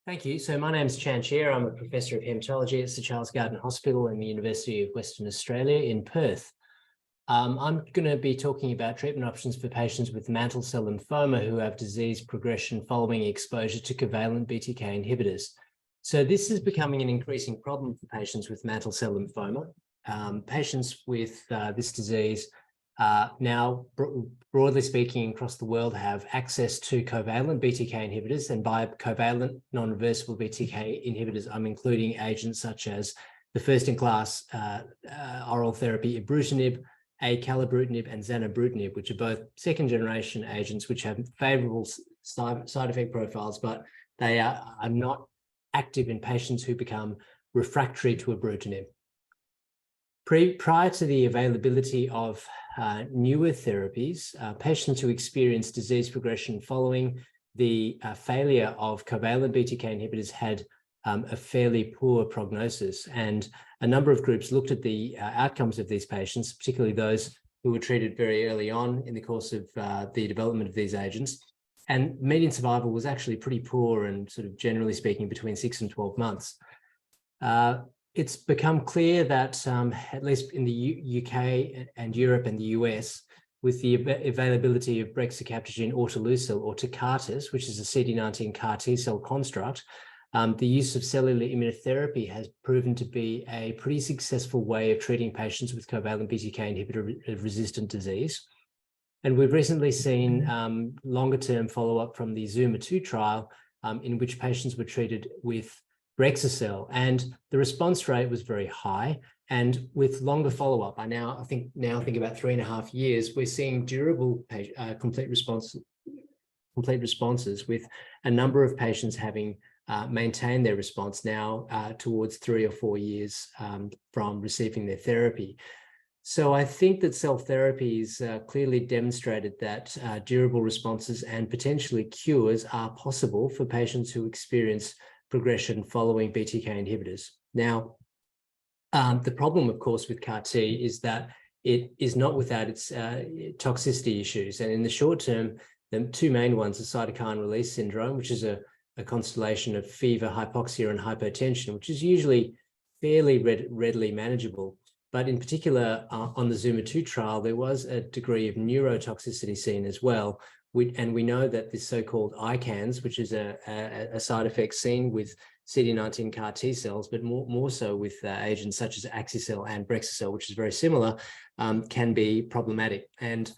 Thank you. So my name is Chan Cheah. I'm a professor of hematology at the Charles Gairdner Hospital in the University of Western Australia in Perth. I'm going to be talking about treatment options for patients with mantle cell lymphoma who have disease progression following exposure to covalent BTK inhibitors. So this is becoming an increasing problem for patients with mantle cell lymphoma. Patients with this disease now, broadly speaking, across the world have access to covalent BTK inhibitors, and by covalent non-reversible BTK inhibitors, I'm including agents such as the first-in-class oral therapy ibrutinib, acalabrutinib, and zanubrutinib, which are both second-generation agents which have favorable side effect profiles, but they are not active in patients who become refractory to ibrutinib. Prior to the availability of newer therapies, patients who experience disease progression following the failure of covalent BTK inhibitors had a fairly poor prognosis. And a number of groups looked at the outcomes of these patients, particularly those who were treated very early on in the course of the development of these agents. And median survival was actually pretty poor, and sort of generally speaking, between 6 and 12 months. It's become clear that, at least in the UK and Europe and the US, with the availability of brexacaptogene autoleucel or Tecartus, which is a CD19 CAR T-cell construct, the use of cellular immunotherapy has proven to be a pretty successful way of treating patients with covalent BTK inhibitor-resistant disease. And we've recently seen longer-term follow-up from the ZUMA-2 trial, in which patients were treated with Brexacel, and the response rate was very high. And with longer follow-up, I think about 3.5 years, we're seeing durable complete responses, with a number of patients having maintained their response now towards 3 or 4 years from receiving their therapy. So I think that cell therapies clearly demonstrated that durable responses and potentially cures are possible for patients who experience progression following BTK inhibitors. Now, the problem, of course, with CAR T is that it is not without its toxicity issues. And in the short term, the two main ones are cytokine release syndrome, which is a constellation of fever, hypoxia, and hypotension, which is usually fairly readily manageable. But in particular, on the ZUMA-2 trial, there was a degree of neurotoxicity seen as well. And we know that this so-called ICANS, which is a side effect seen with CD19 CAR T cells, but more so with agents such as Axicel and Brexacel, which is very similar, can be problematic. And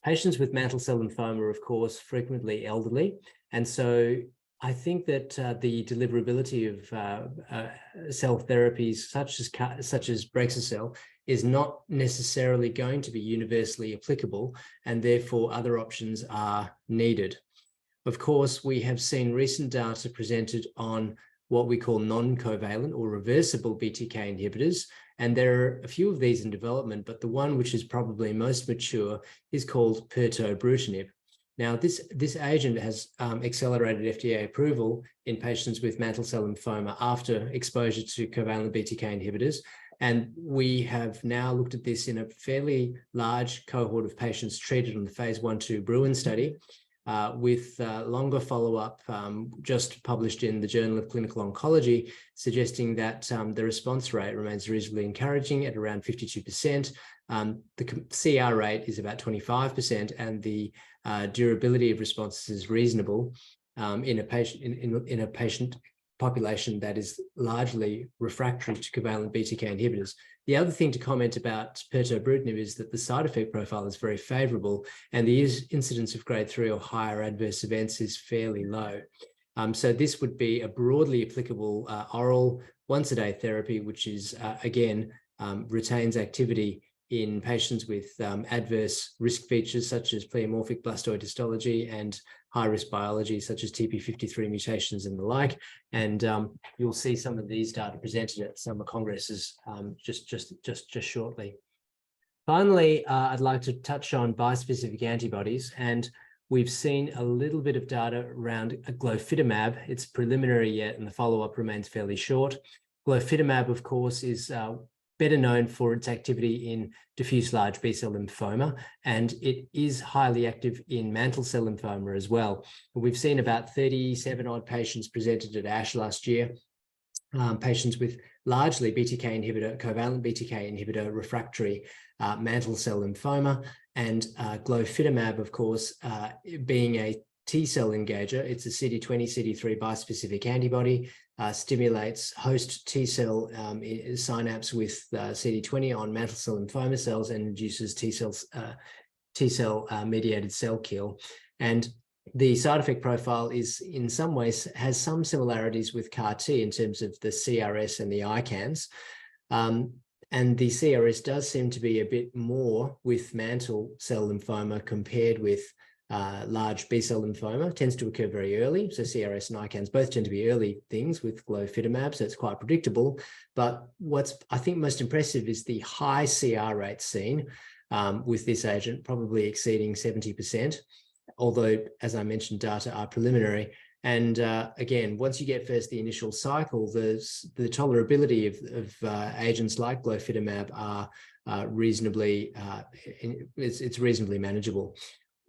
patients with mantle cell lymphoma, of course, frequently elderly. And so I think that the deliverability of cell therapies such as Brexacel is not necessarily going to be universally applicable, and therefore other options are needed. Of course, we have seen recent data presented on what we call non-covalent or reversible BTK inhibitors, and there are a few of these in development, but the one which is probably most mature is called pirtobrutinib. Now, this agent has accelerated FDA approval in patients with mantle cell lymphoma after exposure to covalent BTK inhibitors. And we have now looked at this in a fairly large cohort of patients treated on the phase 1/2 Bruton study with longer follow-up, just published in the Journal of Clinical Oncology, suggesting that the response rate remains reasonably encouraging at around 52%. The CR rate is about 25%, and the durability of responses is reasonable in a patient population that is largely refractory to covalent BTK inhibitors. The other thing to comment about pirtobrutinib is that the side effect profile is very favorable, and the incidence of grade 3 or higher adverse events is fairly low. So this would be a broadly applicable oral once-a-day therapy, which is, again, retains activity in patients with adverse risk features such as pleomorphic blastoid histology and high-risk biology such as TP53 mutations and the like. And you'll see some of these data presented at summer congresses just shortly. Finally, I'd like to touch on bispecific antibodies, and we've seen a little bit of data around glofitamab. It's preliminary yet, and the follow-up remains fairly short. Glofitamab, of course, is better known for its activity in diffuse large B-cell lymphoma, and it is highly active in mantle cell lymphoma as well. We've seen about 37 odd patients presented at ASH last year, patients with largely BTK inhibitor, covalent BTK inhibitor refractory mantle cell lymphoma, and glofitamab, of course, being a T-cell engager. It's a CD20, CD3 bispecific antibody, stimulates host T-cell synapse with CD20 on mantle cell lymphoma cells and induces T-cell mediated cell kill. And the side effect profile is in some ways has some similarities with CAR-T in terms of the CRS and the ICANS. And the CRS does seem to be a bit more with mantle cell lymphoma compared with large B-cell lymphoma. It tends to occur very early. So CRS and ICANS both tend to be early things with glofitamab, so it's quite predictable. But what's, I think, most impressive is the high CR rate seen with this agent, probably exceeding 70%. Although, as I mentioned, data are preliminary. And again, once you get first the initial cycle, the tolerability of agents like glofitamab are reasonably, it's reasonably manageable.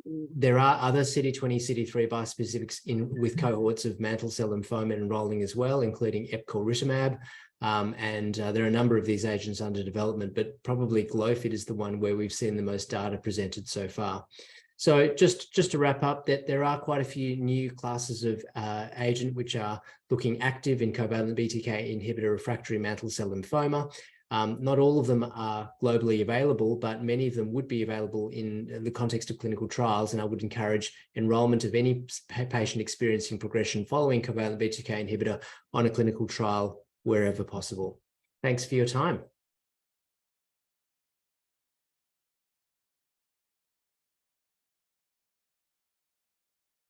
There are other CD20, CD3 bispecifics with cohorts of mantle cell lymphoma enrolling as well, including epcoritamab. And there are a number of these agents under development, but probably glofit is the one where we've seen the most data presented so far. So just to wrap up, that there are quite a few new classes of agent which are looking active in covalent BTK inhibitor refractory mantle cell lymphoma. Not all of them are globally available, but many of them would be available in the context of clinical trials, and I would encourage enrollment of any patient experiencing progression following covalent BTK inhibitor on a clinical trial wherever possible. Thanks for your time.